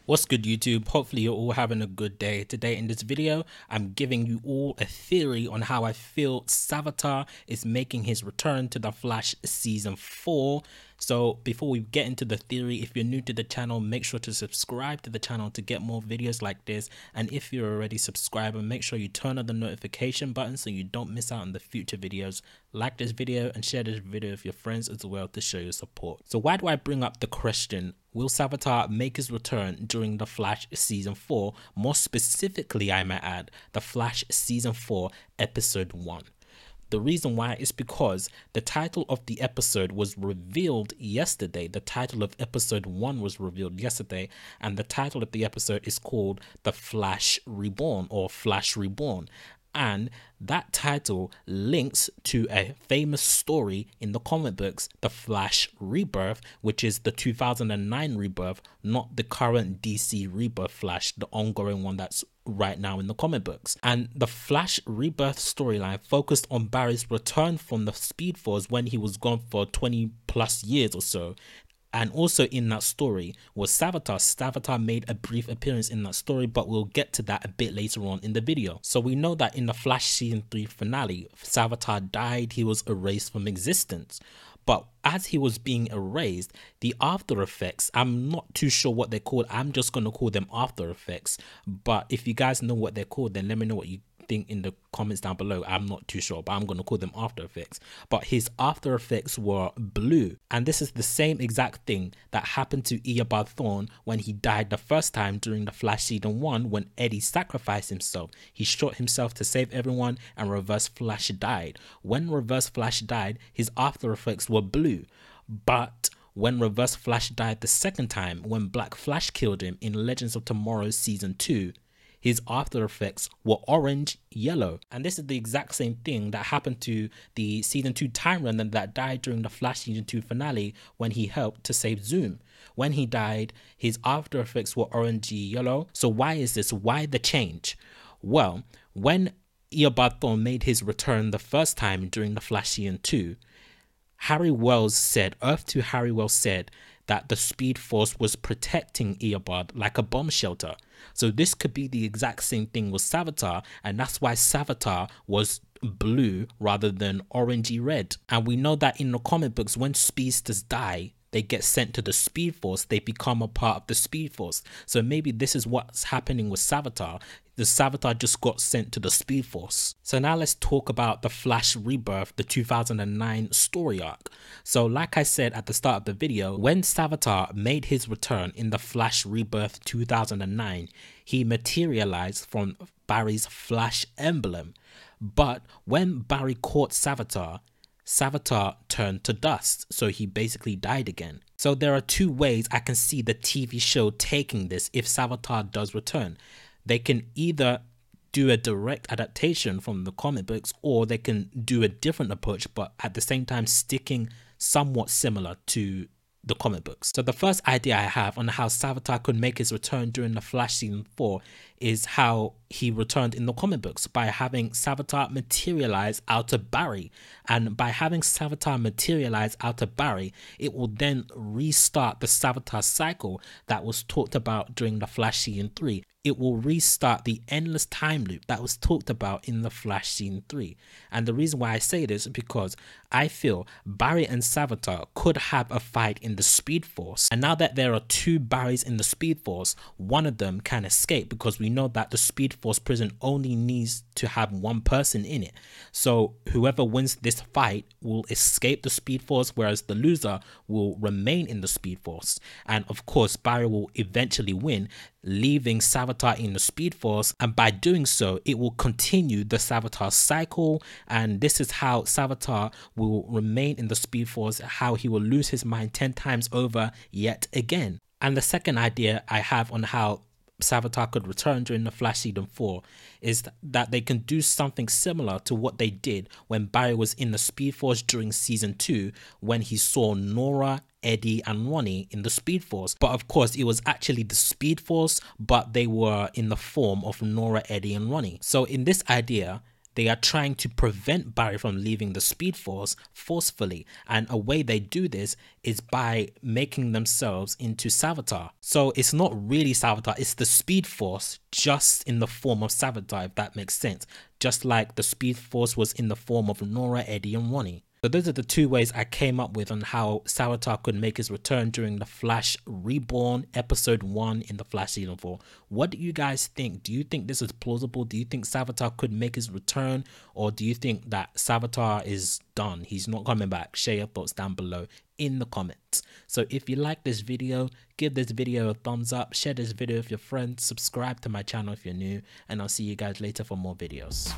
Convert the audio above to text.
What's good, YouTube? Hopefully you're all having a good day. Today in this video, I'm giving you all a theory on how I feel Savitar is making his return to the Flash Season 4. So before we get into the theory, if you're new to the channel, make sure to subscribe to the channel to get more videos like this. And if you're already a subscriber, make sure you turn on the notification button so you don't miss out on the future videos. Like this video and share this video with your friends as well to show your support. So why do I bring up the question, will Savitar make his return during the Flash Season 4? More specifically, I might add, the Flash Season 4 Episode 1. The reason why is because the title of the episode was revealed yesterday. The title of episode 1 was revealed yesterday, and the title of the episode is called The Flash Reborn or Flash Reborn. And that title links to a famous story in the comic books, The Flash Rebirth, which is the 2009 Rebirth, not the current DC Rebirth Flash, the ongoing one that's right now in the comic books. And the Flash Rebirth storyline focused on Barry's return from the Speed Force when he was gone for 20 plus years or so. And also in that story was Savitar. Savitar made a brief appearance in that story, but we'll get to that a bit later on in the video. So we know that in the Flash Season 3 finale, Savitar died, he was erased from existence. But as he was being erased, the after effects, I'm not too sure what they're called. I'm just going to call them after effects. But if you guys know what they're called, then let me know what you think in the comments down below. I'm not too sure, but I'm going to call them after effects. But his after effects were blue, and this is the same exact thing that happened to Eobard Thawne when he died the first time during the Flash Season 1 when Eddie sacrificed himself. He shot himself to save everyone and Reverse Flash died. When Reverse Flash died, his after effects were blue. But when Reverse Flash died the second time, when Black Flash killed him in Legends of Tomorrow Season 2, his after effects were orange, yellow. And this is the exact same thing that happened to the Season 2 Time Runner that died during the Flash Season 2 finale when he helped to save Zoom. When he died, his after effects were orangey yellow. So why is this? Why the change? Well, when Eobard Thawne made his return the first time during the Flash Season 2, Harry Wells said, Earth 2 Harry Wells said that the Speed Force was protecting Eobard like a bomb shelter. So this could be the exact same thing with Savitar, and that's why Savitar was blue rather than orangey red. And we know that in the comic books, when speedsters die, they get sent to the Speed Force, they become a part of the Speed Force. So maybe this is what's happening with Savitar. The Savitar just got sent to the Speed Force. So now let's talk about the Flash Rebirth, the 2009 story arc. So like I said at the start of the video, when Savitar made his return in the Flash Rebirth 2009, he materialized from Barry's Flash emblem. But when Barry caught Savitar, Savitar turned to dust, so he basically died again. So there are two ways I can see the TV show taking this if Savitar does return. They can either do a direct adaptation from the comic books, or they can do a different approach, but at the same time sticking somewhat similar to the comic books. So the first idea I have on how Savitar could make his return during the Flash Season 4 is how he returned in the comic books, by having Savitar materialize out of Barry. And by having Savitar materialize out of Barry, it will then restart the Savitar cycle that was talked about during the Flash Season 3. It will restart the endless time loop that was talked about in the Flash Season 3. And the reason why I say this is because I feel Barry and Savitar could have a fight in the Speed Force. And now that there are two Barrys in the Speed Force, one of them can escape, because we know that the Speed Force prison only needs to have one person in it. So whoever wins this fight will escape the Speed Force, whereas the loser will remain in the Speed Force. And of course, Barry will eventually win, leaving Savitar in the Speed Force, and by doing so, it will continue the Savitar cycle. And this is how Savitar will remain in the Speed Force, how he will lose his mind 10 times over yet again. And the second idea I have on how Savitar could return during the Flash Season 4 is that they can do something similar to what they did when Barry was in the Speed Force during Season 2, when he saw Nora, Eddie and Ronnie in the Speed Force. But of course it was actually the Speed Force, but they were in the form of Nora, Eddie and Ronnie. So in this idea, they are trying to prevent Barry from leaving the Speed Force forcefully, and a way they do this is by making themselves into Savitar. So it's not really Savitar, it's the Speed Force just in the form of Savitar, if that makes sense. Just like the Speed Force was in the form of Nora, Eddie and Ronnie. So those are the two ways I came up with on how Savitar could make his return during the Flash Reborn episode 1 in the Flash season 4. What do you guys think? Do you think this is plausible? Do you think Savitar could make his return? Or do you think that Savitar is done? He's not coming back? Share your thoughts down below in the comments. So if you like this video, give this video a thumbs up, share this video with your friends, subscribe to my channel if you're new, and I'll see you guys later for more videos.